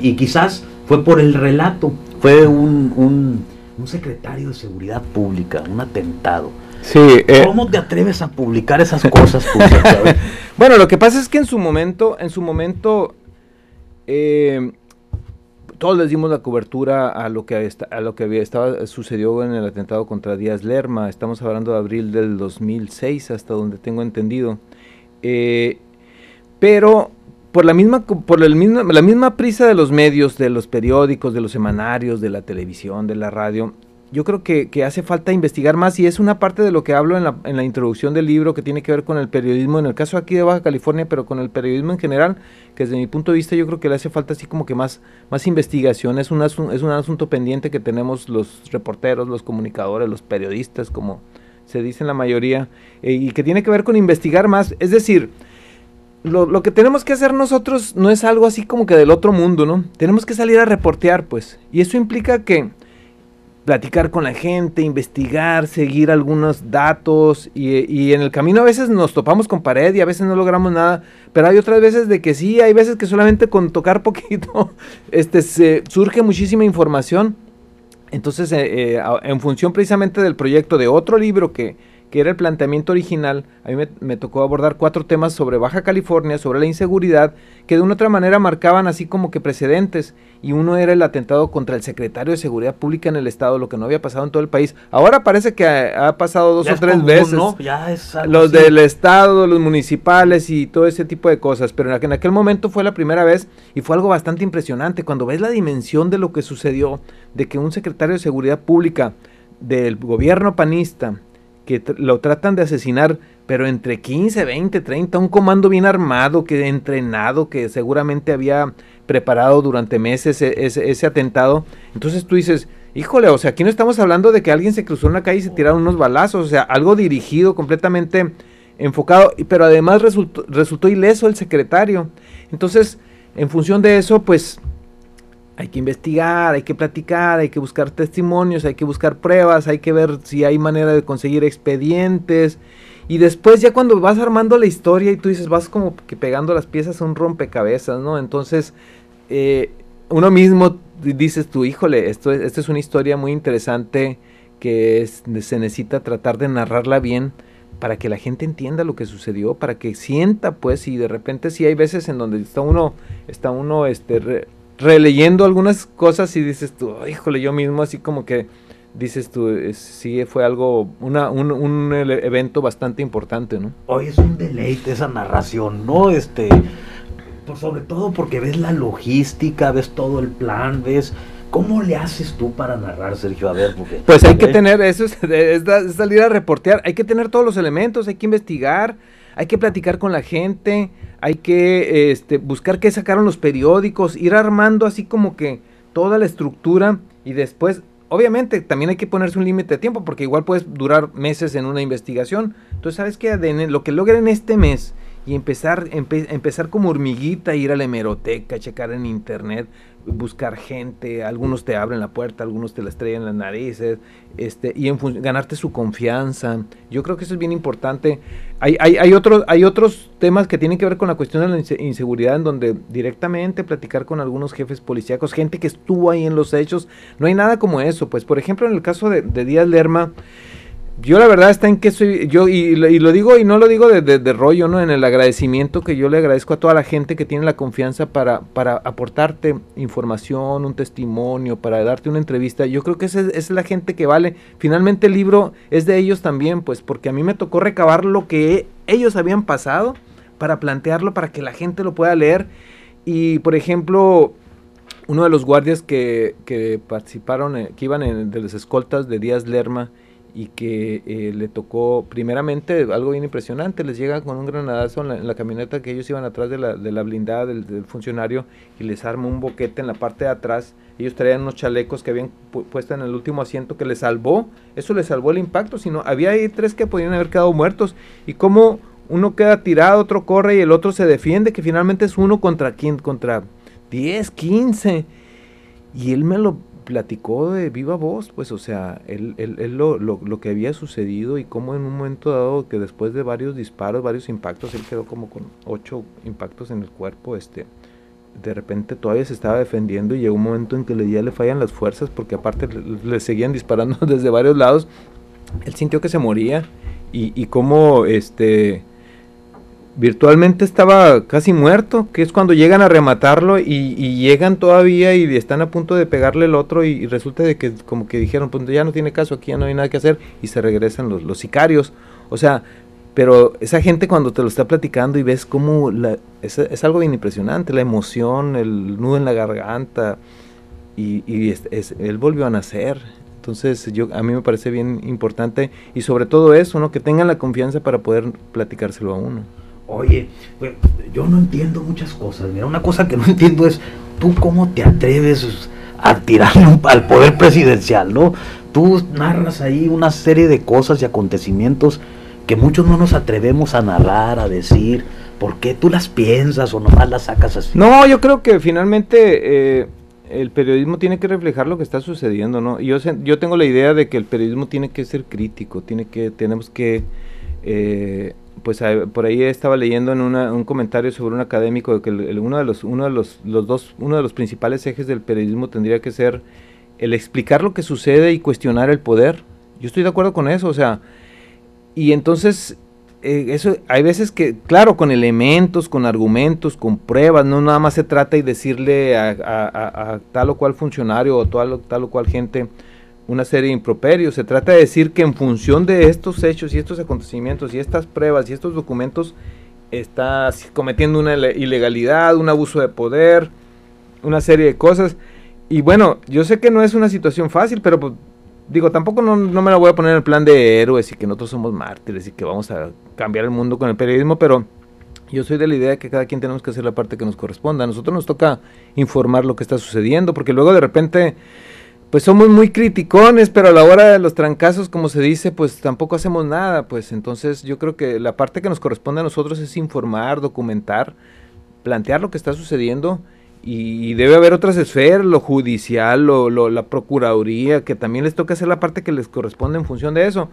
y quizás fue por el relato, fue un secretario de seguridad pública, un atentado. Sí, ¿Cómo te atreves a publicar esas cosas? Bueno, lo que pasa es que en su momento, todos les dimos la cobertura a lo que sucedió en el atentado contra Díaz Lerma. Estamos hablando de abril del 2006, hasta donde tengo entendido. Pero por la misma prisa de los medios, de los periódicos, de los semanarios, de la televisión, de la radio, yo creo que hace falta investigar más, y es una parte de lo que hablo en la introducción del libro, que tiene que ver con el periodismo, en el caso aquí de Baja California, pero con el periodismo en general, que desde mi punto de vista yo creo que le hace falta así como que más investigación. Es un asunto pendiente que tenemos los reporteros, los comunicadores, los periodistas, como se dice en la mayoría, y que tiene que ver con investigar más. Es decir, lo que tenemos que hacer nosotros no es algo así como que del otro mundo, ¿no? Tenemos que salir a reportear, pues, y eso implica que platicar con la gente, investigar, seguir algunos datos, y en el camino a veces nos topamos con pared y a veces no logramos nada, pero hay otras veces de que sí, hay veces que solamente con tocar poquito se surge muchísima información. Entonces, en función precisamente del proyecto de otro libro que era el planteamiento original, a mí me tocó abordar 4 temas sobre Baja California, sobre la inseguridad, que de una u otra manera marcaban así como que precedentes, y uno era el atentado contra el secretario de Seguridad Pública en el estado, lo que no había pasado en todo el país. Ahora parece que ha pasado 2 o 3 común, veces, ¿no? Ya es los del estado, los municipales y todo ese tipo de cosas, pero en aquel momento fue la primera vez, y fue algo bastante impresionante, cuando ves la dimensión de lo que sucedió, de que un secretario de Seguridad Pública del gobierno panista, que lo tratan de asesinar, pero entre 15, 20, 30, un comando bien armado, entrenado, que seguramente había preparado durante meses ese atentado. Entonces tú dices, híjole, o sea, aquí no estamos hablando de que alguien se cruzó en la calle y se tiraron unos balazos, o sea, algo dirigido, completamente enfocado, pero además resultó ileso el secretario. Entonces, en función de eso, pues hay que investigar, hay que platicar, hay que buscar testimonios, hay que buscar pruebas, hay que ver si hay manera de conseguir expedientes, y después ya cuando vas armando la historia y tú dices, vas como que pegando las piezas a un rompecabezas, ¿no? Entonces, uno mismo dices tú, híjole, esta es una historia muy interesante que se necesita tratar de narrarla bien para que la gente entienda lo que sucedió, para que sienta, pues, y de repente sí hay veces en donde está uno releyendo algunas cosas y dices tú, híjole, yo mismo así como que dices tú, sí fue algo, un evento bastante importante, ¿no? Hoy es un deleite esa narración, ¿no? Pues sobre todo porque ves la logística, ves todo el plan, ves cómo le haces tú para narrar, Sergio. A ver, porque pues hay que tener eso, es salir a reportear, hay que tener todos los elementos, hay que investigar, hay que platicar con la gente, hay que buscar qué sacaron los periódicos, ir armando así como que toda la estructura, y después, obviamente, también hay que ponerse un límite de tiempo, porque igual puedes durar meses en una investigación. Entonces, ¿sabes qué? Lo que logren este mes, y empezar como hormiguita, ir a la hemeroteca, checar en internet, buscar gente, algunos te abren la puerta, algunos te la estrellan en las narices, y ganarte su confianza. Yo creo que eso es bien importante. Hay otros temas que tienen que ver con la cuestión de la inseguridad, en donde directamente platicar con algunos jefes policíacos, gente que estuvo ahí en los hechos. No hay nada como eso, pues. Por ejemplo, en el caso de Díaz Lerma, yo la verdad está en que soy, y lo digo, y no lo digo de rollo, ¿no? En el agradecimiento que yo le agradezco a toda la gente que tiene la confianza para aportarte información, un testimonio, para darte una entrevista. Yo creo que esa es la gente que vale. Finalmente el libro es de ellos también, pues, porque a mí me tocó recabar lo que ellos habían pasado para plantearlo, para que la gente lo pueda leer. Y, por ejemplo, uno de los guardias que participaron, que iban de las escoltas de Díaz Lerma, y que le tocó primeramente algo bien impresionante, les llega con un granadazo en la camioneta que ellos iban atrás de la blindada del funcionario, y les arma un boquete en la parte de atrás. Ellos traían unos chalecos que habían puesto en el último asiento, que les salvó, eso les salvó el impacto, sino había ahí 3 que podían haber quedado muertos, y como uno queda tirado, otro corre y el otro se defiende, que finalmente es uno contra 10, 15, y él me lo platicó de viva voz, pues, o sea, él lo que había sucedido, y cómo en un momento dado, que después de varios disparos, varios impactos, él quedó como con 8 impactos en el cuerpo, de repente todavía se estaba defendiendo y llegó un momento en que ya le fallan las fuerzas porque aparte le seguían disparando desde varios lados. Él sintió que se moría y cómo virtualmente estaba casi muerto, que es cuando llegan a rematarlo y llegan todavía y están a punto de pegarle el otro y resulta de que como que dijeron, pues ya no tiene caso, aquí ya no hay nada que hacer y se regresan los sicarios. O sea, pero esa gente cuando te lo está platicando y ves cómo es algo bien impresionante, la emoción, el nudo en la garganta y él volvió a nacer. Entonces a mí me parece bien importante y sobre todo eso, ¿no? Que tengan la confianza para poder platicárselo a uno. Oye, pues, yo no entiendo muchas cosas. Mira, una cosa que no entiendo es, ¿tú cómo te atreves a tirarle al poder presidencial, no? Tú narras ahí una serie de cosas y acontecimientos que muchos no nos atrevemos a narrar, a decir. ¿Por qué tú las piensas o nomás las sacas así? No, yo creo que finalmente el periodismo tiene que reflejar lo que está sucediendo, ¿no? Yo tengo la idea de que el periodismo tiene que ser crítico, tenemos que pues por ahí estaba leyendo en un comentario sobre un académico de que uno de los principales ejes del periodismo tendría que ser el explicar lo que sucede y cuestionar el poder. Yo estoy de acuerdo con eso, o sea, y entonces eso hay veces que, claro, con elementos, con argumentos, con pruebas, no nada más se trata de decirle a tal o cual funcionario o tal o cual gente una serie de improperios. Se trata de decir que en función de estos hechos y estos acontecimientos y estas pruebas y estos documentos está cometiendo una ilegalidad, un abuso de poder, una serie de cosas. Y bueno, yo sé que no es una situación fácil, pero pues, digo, tampoco no me la voy a poner en el plan de héroes y que nosotros somos mártires y que vamos a cambiar el mundo con el periodismo, pero yo soy de la idea de que cada quien tenemos que hacer la parte que nos corresponda. A nosotros nos toca informar lo que está sucediendo, porque luego de repente pues somos muy criticones, pero a la hora de los trancazos, como se dice, pues tampoco hacemos nada, pues entonces yo creo que la parte que nos corresponde a nosotros es informar, documentar, plantear lo que está sucediendo y debe haber otras esferas, lo judicial, la procuraduría, que también les toca hacer la parte que les corresponde en función de eso.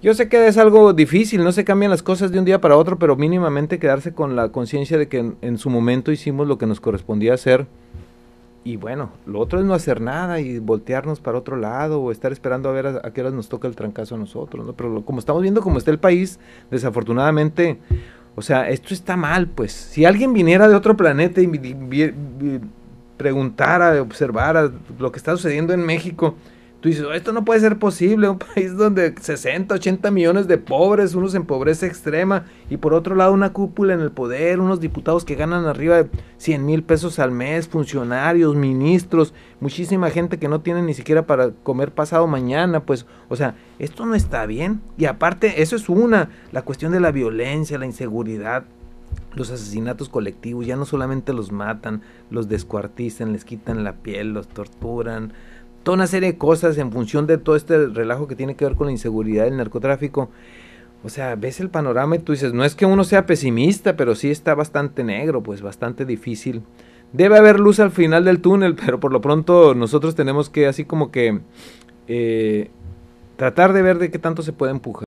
Yo sé que es algo difícil, no se cambian las cosas de un día para otro, pero mínimamente quedarse con la conciencia de que en su momento hicimos lo que nos correspondía hacer. Y bueno, lo otro es no hacer nada y voltearnos para otro lado o estar esperando a ver a qué horas nos toca el trancazo a nosotros, ¿no? Pero como estamos viendo cómo está el país, desafortunadamente, o sea, esto está mal, pues. Si alguien viniera de otro planeta y preguntara, observara lo que está sucediendo en México, tú dices, esto no puede ser posible, un país donde 60, 80 millones de pobres, unos en pobreza extrema, y por otro lado una cúpula en el poder, unos diputados que ganan arriba de 100,000 pesos al mes, funcionarios, ministros, muchísima gente que no tiene ni siquiera para comer pasado mañana, pues, o sea, esto no está bien. Y aparte, eso es la cuestión de la violencia, la inseguridad, los asesinatos colectivos, ya no solamente los matan, los descuartizan, les quitan la piel, los torturan, toda una serie de cosas en función de todo este relajo que tiene que ver con la inseguridad y el narcotráfico. O sea, ves el panorama y tú dices, no es que uno sea pesimista, pero sí está bastante negro, pues bastante difícil. Debe haber luz al final del túnel, pero por lo pronto nosotros tenemos que así como que tratar de ver de qué tanto se puede empujar.